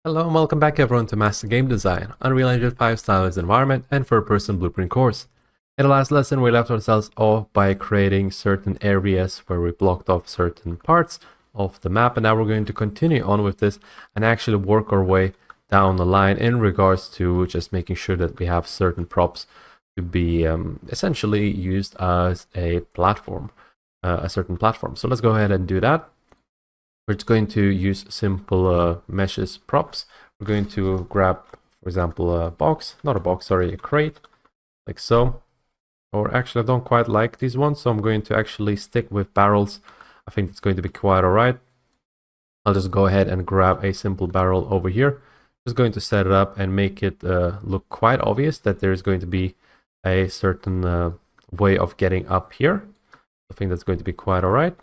Hello and welcome back everyone to Master Game Design, Unreal Engine 5 Stylized Environment and Third-Person Blueprint course. In the last lesson we left ourselves off by creating certain areas where we blocked off certain parts of the map, and now we're going to continue on with this and actually work our way down the line in regards to just making sure that we have certain props to be essentially used as a platform, a certain platform. So let's go ahead and do that. We're just going to use simple meshes props. We're going to grab, for example, a box, not a box, sorry, a crate, like so. Or actually, I don't quite like these ones, so I'm going to actually stick with barrels. I think it's going to be quite all right. I'll just go ahead and grab a simple barrel over here. Just going to set it up and make it look quite obvious that there's going to be a certain way of getting up here. I think that's going to be quite all right.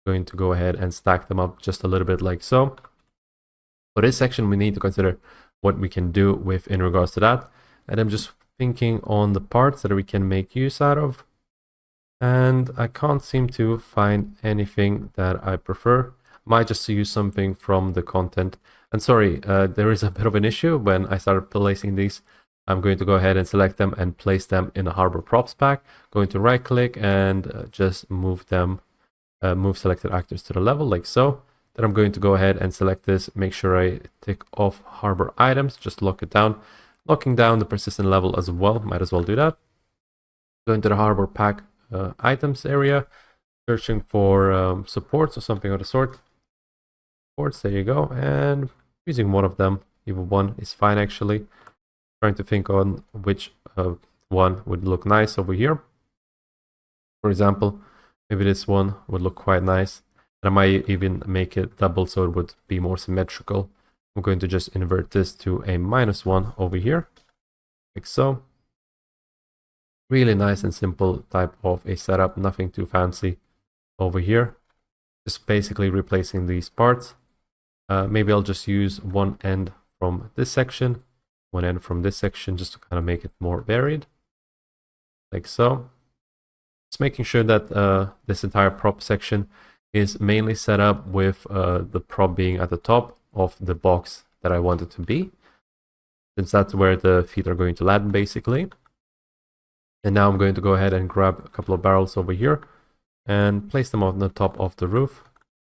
Going to go ahead and stack them up just a little bit like so. For this section, we need to consider what we can do with in regards to that. And I'm just thinking on the parts that we can make use out of. And I can't seem to find anything that I prefer. Might just use something from the content. And sorry, there is a bit of an issue when I started placing these. I'm going to go ahead and select them and place them in the Harbor Props pack. Going to right click and just move them. Move selected actors to the level like so. Then I'm going to go ahead and select this, make sure I tick off harbor items, just lock it down, locking down the persistent level as well, might as well do that. Going to the harbor pack items area, searching for supports or something of the sort. Supports, there you go, and using one of them, even one is fine actually. Trying to think on which one would look nice over here. For example, maybe this one would look quite nice. And I might even make it double so it would be more symmetrical. I'm going to just invert this to a -1 over here, like so. Really nice and simple type of a setup, nothing too fancy over here. Just basically replacing these parts. Maybe I'll just use one end from this section, one end from this section, just to kind of make it more varied, like so. Just making sure that this entire prop section is mainly set up with the prop being at the top of the box that I want it to be, since that's where the feet are going to land basically. And now I'm going to go ahead and grab a couple of barrels over here and place them on the top of the roof.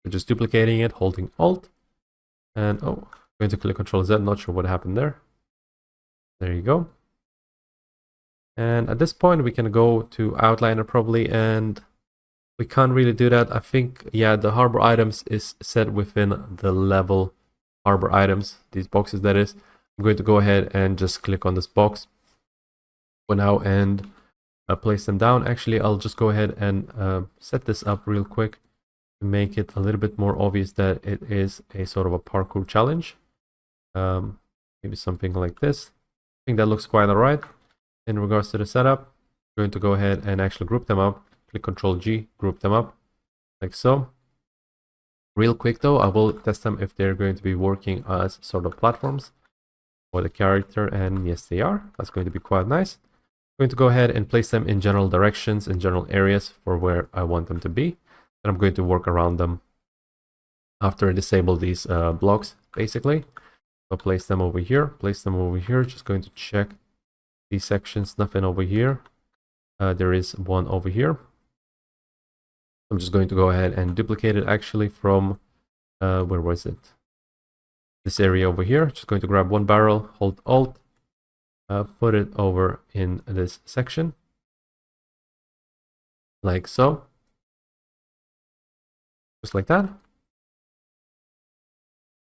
So just duplicating it, holding Alt, and I'm going to click Control Z, not sure what happened there. There you go. And at this point, we can go to Outliner probably, and we can't really do that. I think, yeah, the harbor items is set within the level harbor items, these boxes that is. I'm going to go ahead and just click on this box for now and place them down. Actually, I'll just go ahead and set this up real quick to make it a little bit more obvious that it is a sort of a parkour challenge. Maybe something like this. I think that looks quite all right. In regards to the setup, I'm going to go ahead and actually group them up. Click Control G, group them up, like so. Real quick though, I will test them if they're going to be working as sort of platforms for the character, and yes they are. That's going to be quite nice. I'm going to go ahead and place them in general directions, in general areas for where I want them to be. And I'm going to work around them after I disable these blocks, basically. I'll place them over here, just going to check these sections, nothing over here. There is one over here. I'm just going to go ahead and duplicate it actually from, where was it? This area over here. Just going to grab one barrel, hold Alt, put it over in this section. Like so. Just like that.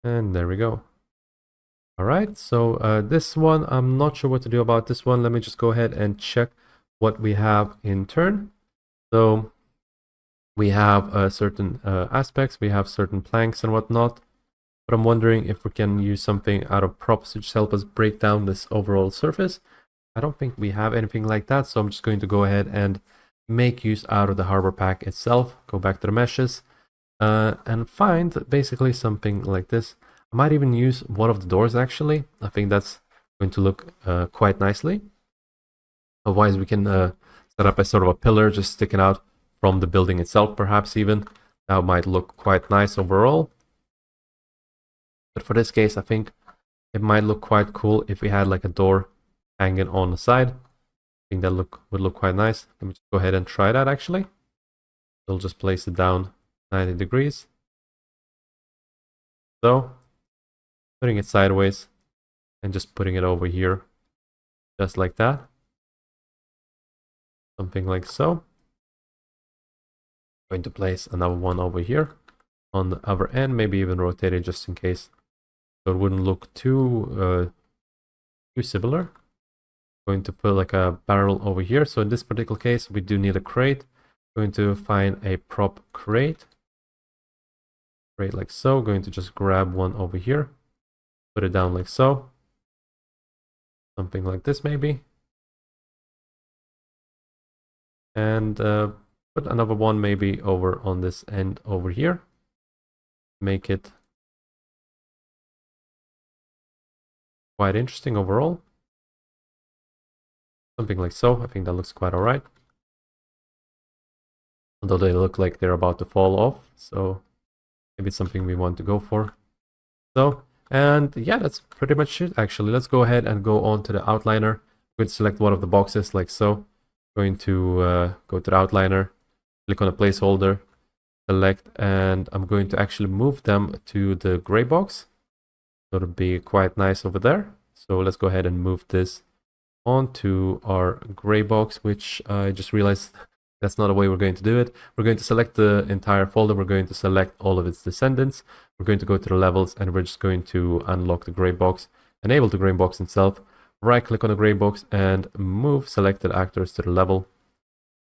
And there we go. All right, so this one, I'm not sure what to do about this one. Let me just go ahead and check what we have in turn. So we have certain aspects, we have certain planks and whatnot, but I'm wondering if we can use something out of props to just help us break down this overall surface. I don't think we have anything like that, so I'm just going to go ahead and make use out of the harbor pack itself, go back to the meshes, and find basically something like this. I might even use one of the doors actually. I think that's going to look quite nicely. Otherwise we can set up a sort of a pillar just sticking out from the building itself, perhaps even. That might look quite nice overall. But for this case, I think it might look quite cool if we had like a door hanging on the side. I think that would look quite nice. Let me just go ahead and try that actually. We'll just place it down 90 degrees. So, putting it sideways and just putting it over here, just like that. Something like so. Going to place another one over here on the other end, maybe even rotate it just in case, so it wouldn't look too similar. Going to put like a barrel over here. So in this particular case, we do need a crate. Going to find a prop crate. Crate like so. Going to just grab one over here. Put it down like so. Something like this maybe. And put another one maybe over on this end over here. Make it quite interesting overall. Something like so. I think that looks quite alright. Although they look like they're about to fall off. So maybe it's something we want to go for. So, and yeah, that's pretty much it actually. Let's go ahead and go on to the outliner. We're going to select one of the boxes like so. Going to go to the outliner. Click on a placeholder. Select, and I'm going to actually move them to the gray box. So it'll be quite nice over there. So let's go ahead and move this onto our gray box, which I just realized that's not the way we're going to do it. We're going to select the entire folder. We're going to select all of its descendants. We're going to go to the levels, and we're just going to unlock the gray box, enable the gray box itself, right click on the gray box and move selected actors to the level.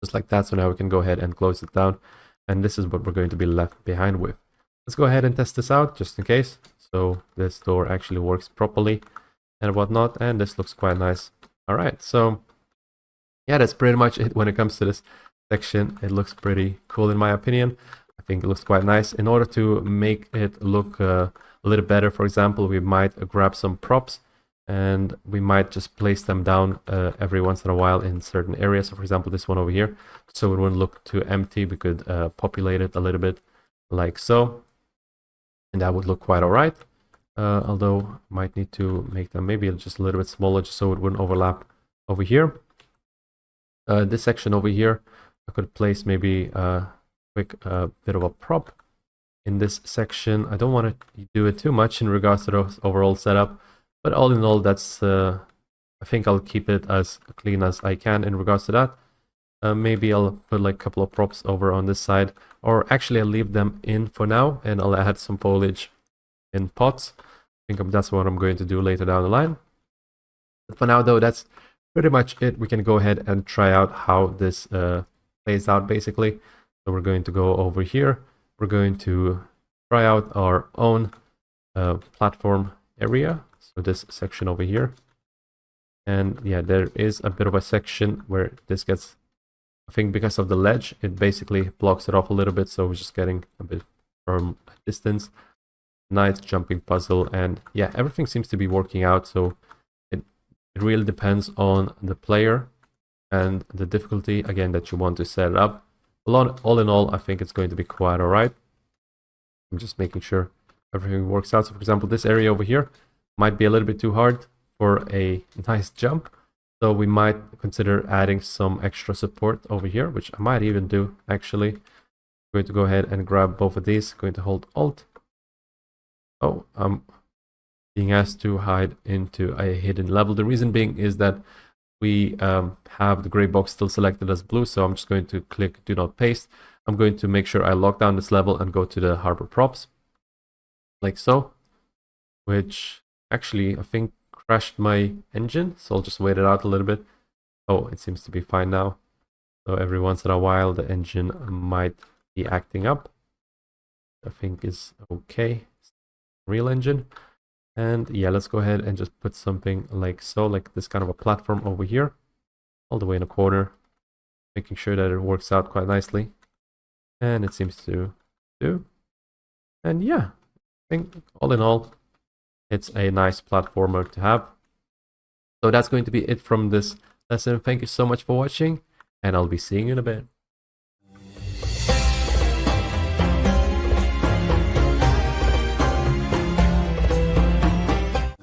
Just like that. So now we can go ahead and close it down. And this is what we're going to be left behind with. Let's go ahead and test this out just in case. So this door actually works properly and whatnot. And this looks quite nice. All right. So yeah, that's pretty much it when it comes to this section. It looks pretty cool in my opinion. I think it looks quite nice. In order to make it look a little better, for example, we might grab some props and we might just place them down every once in a while in certain areas. So for example, this one over here, so it wouldn't look too empty. We could populate it a little bit like so, and that would look quite all right. Although might need to make them maybe just a little bit smaller just so it wouldn't overlap over here. This section over here, I could place maybe a quick bit of a prop in this section. I don't want to do it too much in regards to the overall setup. But all in all, that's I think I'll keep it as clean as I can in regards to that. Maybe I'll put like a couple of props over on this side, or actually I'll leave them in for now and I'll add some foliage in pots. I think that's what I'm going to do later down the line. But for now though, that's pretty much it. We can go ahead and try out how this plays out basically. So we're going to go over here. We're going to try out our own platform area. So this section over here. And yeah, there is a bit of a section where this gets, I think because of the ledge, it basically blocks it off a little bit. So we're just getting a bit from a distance. Nice jumping puzzle. And yeah, everything seems to be working out. So it really depends on the player and the difficulty, again, that you want to set it up. All in all, I think it's going to be quite all right. I'm just making sure everything works out. So for example, this area over here might be a little bit too hard for a nice jump. So we might consider adding some extra support over here, which I might even do actually. I'm going to go ahead and grab both of these. Going to hold Alt. Oh, I'm being asked to hide into a hidden level. The reason being is that we have the gray box still selected as blue. So I'm just going to click Do Not Paste. I'm going to make sure I lock down this level and go to the harbor props. Like so. Which actually, I think crashed my engine, so I'll just wait it out a little bit. Oh, it seems to be fine now. So every once in a while, the engine might be acting up. I think is okay. Real engine. And yeah, let's go ahead and just put something like so, like this kind of a platform over here, all the way in a corner, making sure that it works out quite nicely. And it seems to do. And yeah, I think all in all, it's a nice platformer to have. So that's going to be it from this lesson. Thank you so much for watching, and I'll be seeing you in a bit.